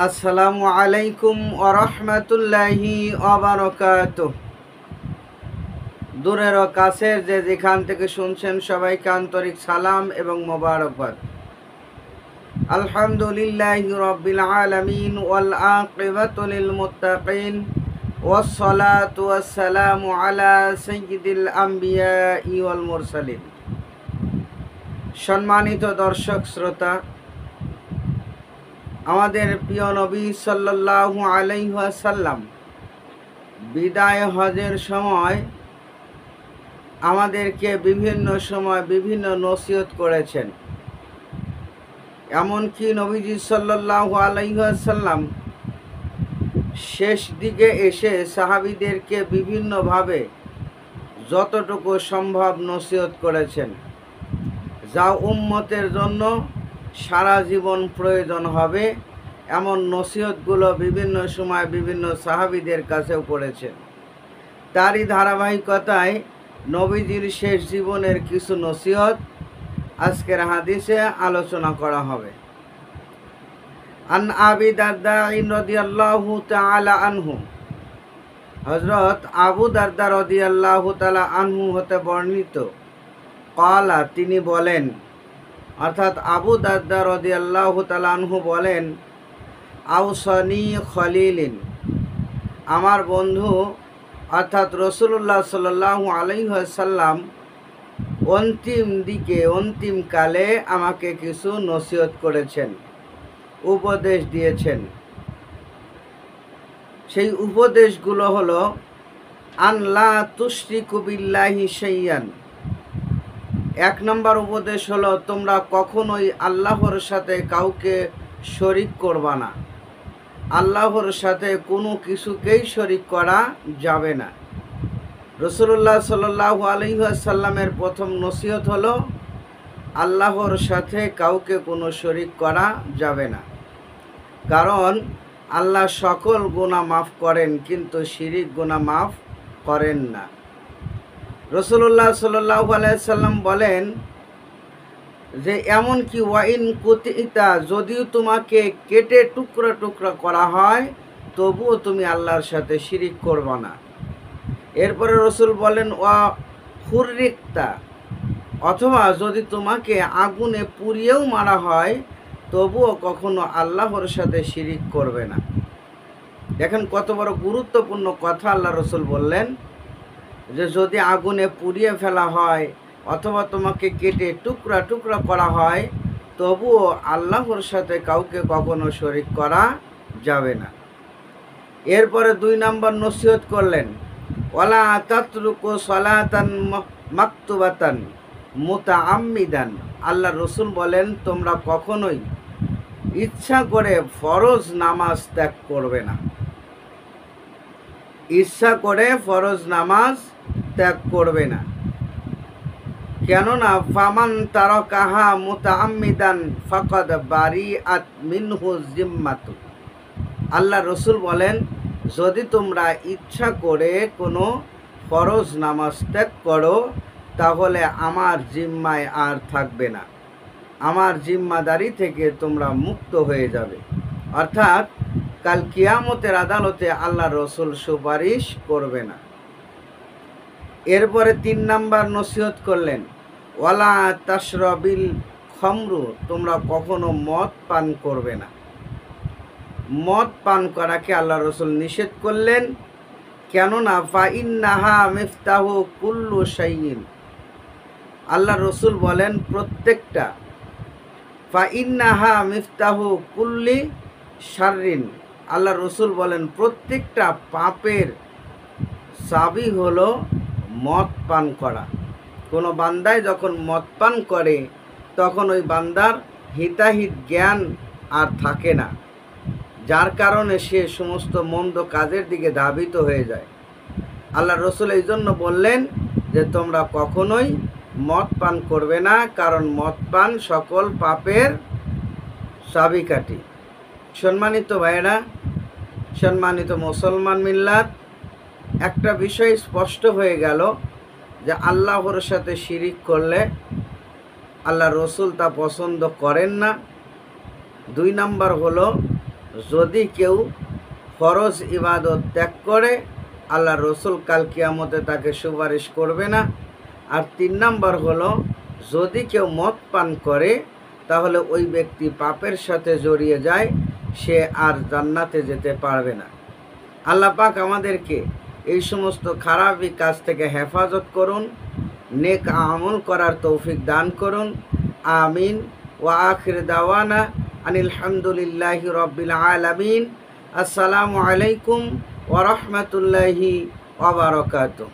আসসালামু আলাইকুম ওয়া রাহমাতুল্লাহি ওয়া বারাকাতুহু। দূরের ও কাছের যে যেখান থেকে শুনছেন সবাইকে আন্তরিক সালাম এবং মোবারকবাদ। আলহামদুলিল্লাহি রাব্বিল আলামিন ওয়াল আকিবাতু লিল মুত্তাকিন ওয়াস সালাতু ওয়াস সালামু আলা সাইয়্যিদিল আমবিয়াই ওয়াল মুরসালিন। সম্মানিত দর্শক শ্রোতা, আমাদের প্রিয় নবী সাল্লাল্লাহু আলাইহি ওয়াসাল্লাম বিদায় হজের সময় আমাদেরকে বিভিন্ন সময় বিভিন্ন নসিহত করেছেন। এমনকি নবীজি সাল্লাল্লাহু আলাইহি ওয়াসাল্লাম শেষ দিকে এসে সাহাবীদেরকে বিভিন্নভাবে যতটুকু সম্ভব নসিহত করেছেন, যা উম্মতের জন্য সারা জীবন প্রয়োজন হবে, এমন নসিহতগুলো বিভিন্ন সময় বিভিন্ন সাহাবীদের কাছেও পড়েছেন। তারই ধারাবাহিকতায় নবীজির শেষ জীবনের কিছু নসিহত আজকের হাদিসে আলোচনা করা হবে। আন আবি দারদা রাদিয়াল্লাহু তাআলা আনহু, হযরত আবু দারদা রাদিয়াল্লাহু তাআলা আনহু হতে বর্ণিত, ক্বালা, তিনি বলেন, অর্থাৎ আবু দারদা রাদিয়াল্লাহু তাআলা আনহু বলেন, আওসানি খলিলিন, আমার বন্ধু অর্থাৎ রাসূলুল্লাহ সাল্লাল্লাহু আলাইহি ওয়াসাল্লাম অন্তিমকালে আমাকে কিছু নসিহত করেছেন, উপদেশ দিয়েছেন। সেই উপদেশগুলো হলো, আনলা তুশরিকু বিল্লাহি শাইয়ান। এক নম্বর উপদেশ হলো, তোমরা কখনোই আল্লাহর সাথে কাউকে শরিক করবা না। আল্লাহর সাথে কোনো কিছুকেই শরিক করা যাবে না। রাসূলুল্লাহ সাল্লাল্লাহু আলাইহি ওয়াসাল্লামের প্রথম নসিহত হলো, আল্লাহর সাথে কাউকে কোনো শরিক করা যাবে না, কারণ আল্লাহ সকল গুনাহ মাফ করেন কিন্তু শিরিক গুনাহ মাফ করেন না। রাসূলুল্লাহ সাল্লাল্লাহু আলাইহি ওয়াসাল্লাম বলেন যে এমনকি ওয়াইন কুতিতা, যদিও তোমাকে কেটে টুকরা টুকরা করা হয় তবুও তুমি আল্লাহর সাথে শিরিক করবা না। এরপরে রসুল বলেন, ওয়া হুররিকতা, অথবা যদি তোমাকে আগুনে পুড়িয়েও মারা হয় তবুও কখনো আল্লাহর সাথে শিরিক করবে না। দেখেন কত বড় গুরুত্বপূর্ণ কথা আল্লাহ রসুল বললেন, যে যদি আগুনে পুড়িয়ে ফেলা হয় অথবা তোমাকে কেটে টুকরা টুকরা করা হয় তবুও আল্লাহর সাথে কাউকে কখনো শরিক করা যাবে না। এরপরে 2 নম্বর নসিহত করলেন, ওয়ালা তাতরুকু সালাতান মাকতুবাতান মুতাআম্মিদান। আল্লাহ রসুল বলেন, তোমরা কখনোই ইচ্ছা করে ফরজ নামাজ ত্যাগ করবে না। ইচ্ছা করে ফরজ নামাজ ত্যাগ করবে না, কেননা ফামান তারাকাহা মুতাআম্মিদান ফাকাদ বারিআত মিনহু জিম্মাতু। আল্লাহ রসুল বলেন, যদি তোমরা ইচ্ছা করে কোনো ফরজ নামাজ ত্যাগ করো তাহলে আমার জিম্মায় আর থাকবে না, আমার জিম্মাদারি থেকে তোমরা মুক্ত হয়ে যাবে। অর্থাৎ কাল কিয়ামতের আদালতে আল্লাহ রসুল সুপারিশ করবে না। এরপরে 3 নম্বর নসিহত করলেন, ওয়ালা তাশরাবিল খমরু, তোমরা কখনো মদ পান করবে না। মদ পান করাকে আল্লাহ রসুল নিষেধ করলেন, কেননা ফাইন্নাহা মিফতাহু কুল্লু শাইইন। আল্লাহ রসুল বলেন প্রত্যেকটা, ফাইন্নাহা মিফতাহু কুল্লি শাররিন। আল্লাহ রসুল বলেন প্রত্যেকটা পাপের চাবি হলো মদ পান করা। কোনো বান্দায় যখন মদ পান করে তখন ওই বান্দার হিতাহিত জ্ঞান আর থাকে না, যার কারণে সে সমস্ত মন্দ কাজের দিকে ধাবিত হয়ে যায়। আল্লাহ রসুল এই জন্য বললেন যে তোমরা কখনোই মদ পান করবে না, কারণ মদ পান সকল পাপের চাবিকাঠি। সম্মানিত ভাইয়েরা, সম্মানিত মুসলমান মিল্লাত, একটা বিষয় স্পষ্ট হয়ে গেল যে আল্লাহর সাথে শিরিক করলে আল্লাহ রসুল তা পছন্দ করেন না। 2 নাম্বার হলো যদি কেউ ফরজ ইবাদত ত্যাগ করে, আল্লাহ রসুল কাল কিয়ামতে তাকে সুপারিশ করবে না। আর 3 নম্বর হলো, যদি কেউ মদ পান করে তাহলে ওই ব্যক্তি পাপের সাথে জড়িয়ে যায়, সে আর জান্নাতে যেতে পারবে না। আল্লাহ পাক আমাদেরকে এই সমস্ত খারাপি কাজ থেকে হেফাজত করুন, নেক আমল করার তৌফিক দান করুন। আমিন। ওয়া আখির দাওয়ানা আনিল হামদুলিল্লাহি রাব্বিল আলামিন। আসসালামু আলাইকুম ওয়া রাহমাতুল্লাহি ওয়া বারাকাতুহু।